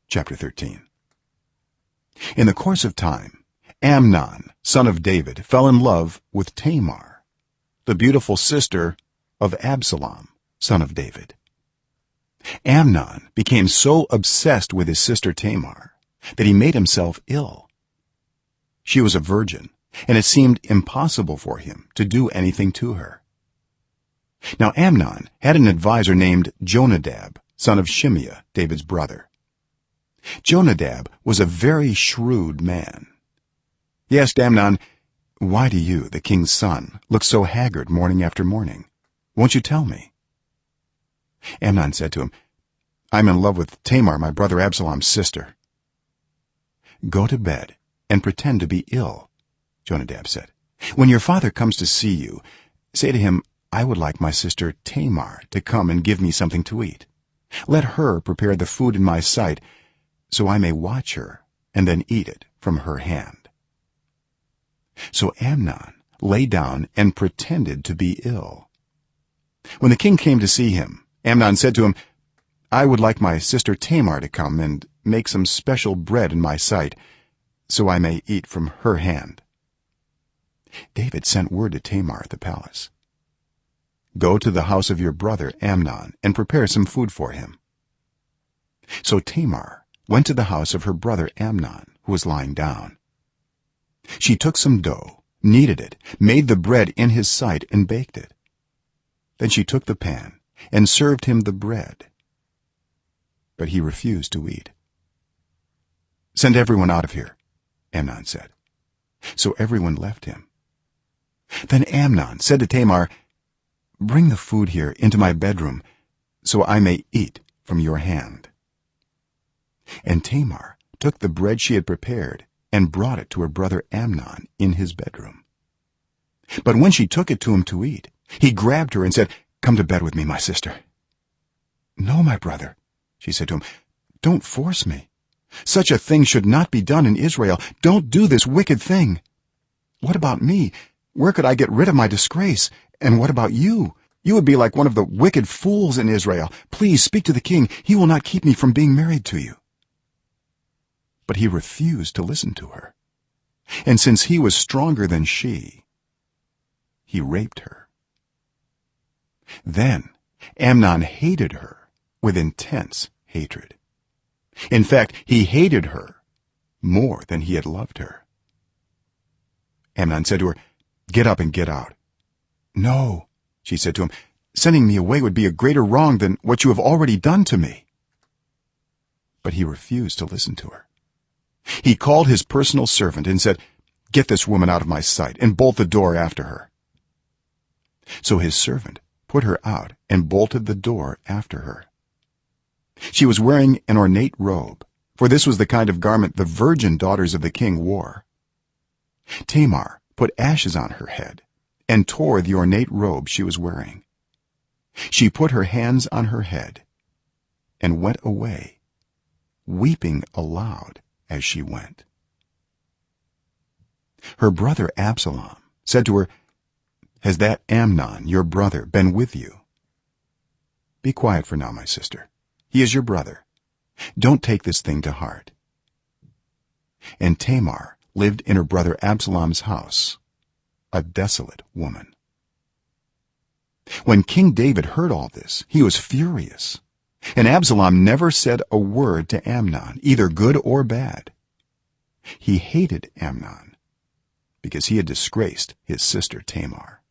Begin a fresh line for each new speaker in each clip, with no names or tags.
Chapter 13. In the course of time, Amnon, son of David, fell in love with Tamar, the beautiful sister of Absalom, son of David. Amnon became so obsessed with his sister Tamar that he made himself ill. She was a virgin, and it seemed impossible for him to do anything to her. Now Amnon had an advisor named Jonadab, son of Shimeah, David's brother. Jonadab was a very shrewd man. He asked Amnon, "Why do you, the king's son, look so haggard morning after morning? Won't you tell me?" Amnon said to him, "I'm in love with Tamar, my brother Absalom's sister." "Go to bed and pretend to be ill," Jonadab said. "When your father comes to see you, say to him, 'I would like my sister Tamar to come and give me something to eat. Let her prepare the food in my sight, so I may watch her and then eat it from her hand.'" So Amnon lay down and pretended to be ill. When the king came to see him, Amnon said to him, "I would like my sister Tamar to come and make some special bread in my sight, so I may eat from her hand." David sent word to Tamar at the palace, "Go to the house of your brother Amnon and prepare some food for him." So Tamar went to the house of her brother Amnon, who was lying down. She took some dough, kneaded it, made the bread in his sight, and baked it. Then she took the pan and served him the bread, but he refused to eat. "Send everyone out of here," Amnon said. So everyone left him. Then Amnon said to Tamar, "Bring the food here into my bedroom, so I may eat from your hand." And Tamar took the bread she had prepared and brought it to her brother Amnon in his bedroom. But when she took it to him to eat, he grabbed her and said, "Come to bed with me, my sister." "No, my brother," she said to him, "don't force me. Such a thing should not be done in Israel. Don't do this wicked thing. What about me? Where could I get rid of my disgrace? And what about you? You would be like one of the wicked fools in Israel. Please speak to the king. He will not keep me from being married to you." But he refused to listen to her, and since he was stronger than she, he raped her. Then Amnon hated her with intense hatred. In fact, he hated her more than he had loved her. Amnon said to her, "Get up and get out." "No," she said to him, "sending me away would be a greater wrong than what you have already done to me." But he refused to listen to her. He called his personal servant and said, "Get this woman out of my sight and bolt the door after her." So his servant put her out and bolted the door after her. She was wearing an ornate robe, for this was the kind of garment the virgin daughters of the king wore. Tamar put ashes on her head and tore the ornate robe she was wearing. She put her hands on her head and went away, weeping aloud as she went. Her brother Absalom said to her, "Has that Amnon, your brother, been with you?" "Be quiet for now, my sister. He is your brother. Don't take this thing to heart." And Tamar lived in her brother Absalom's house, a desolate woman. When King David heard all this, he was furious, and Absalom never said a word to Amnon, either good or bad. He hated Amnon because he had disgraced his sister Tamar.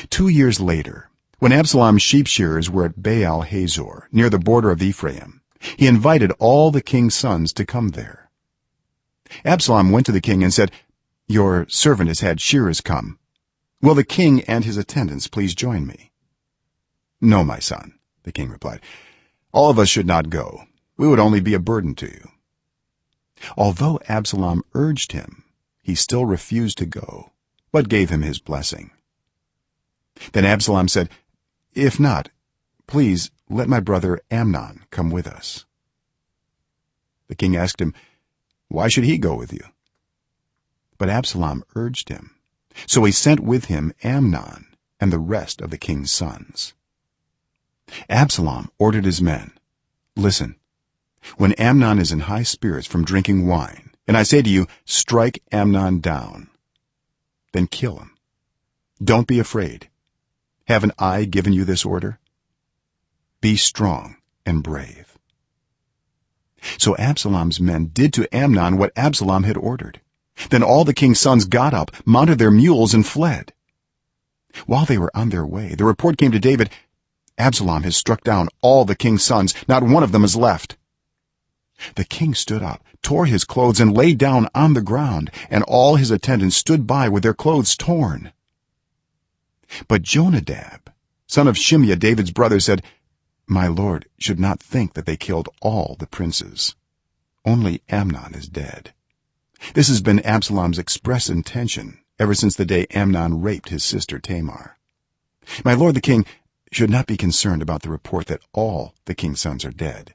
2 years later, when Absalom's sheep shearers were at Baal Hazor, near the border of Ephraim, he invited all the king's sons to come there. Absalom went to the king and said, "Your servant has had shearers come. Will the king and his attendants please join me?" "No, my son," the king replied. "All of us should not go. We would only be a burden to you." Although Absalom urged him, he still refused to go, but gave him his blessing. Then Absalom said, "If not, please let my brother Amnon come with us." The king asked him, "Why should he go with you?" But Absalom urged him, so he sent with him Amnon and the rest of the king's sons. Absalom ordered his men, "Listen, when Amnon is in high spirits from drinking wine and I say to you, strike Amnon down, then kill him. Don't be afraid. Haven't I given you this order? Be strong and brave." So Absalom's men did to Amnon what Absalom had ordered. Then all the king's sons got up, mounted their mules, and fled. While they were on their way, the report came to David, "Absalom has struck down all the king's sons. Not one of them is left." The king stood up, tore his clothes, and lay down on the ground, and all his attendants stood by with their clothes torn. But Jonadab, son of Shimeah, David's brother, said, "My lord should not think that they killed all the princes. Only Amnon is dead. This has been Absalom's express intention ever since the day Amnon raped his sister Tamar. My lord the king should not be concerned about the report that all the king's sons are dead.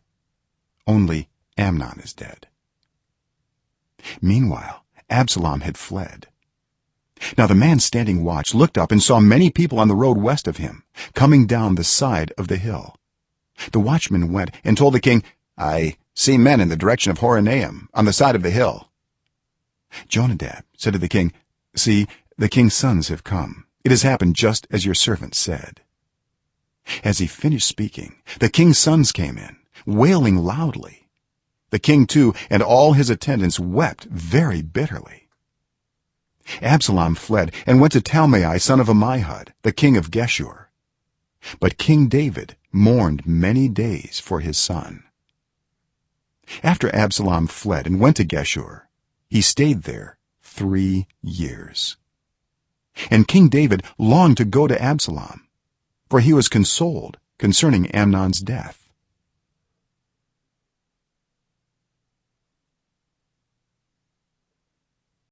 Only Amnon is dead." Meanwhile, Absalom had fled. Now the man standing watch looked up and saw many people on the road west of him, coming down the side of the hill. The watchman went and told the king, "I see men in the direction of Horonaim, on the side of the hill." Jonadab said to the king, "See, the king's sons have come. It has happened just as your servant said." As he finished speaking, the king's sons came in, wailing loudly. The king too and all his attendants wept very bitterly. Absalom fled and went to Talmai, son of Ammihud, the king of Geshur. But King David mourned many days for his son. After Absalom fled and went to Geshur, he stayed there 3 years. And King David longed to go to Absalom, for he was consoled concerning Amnon's death.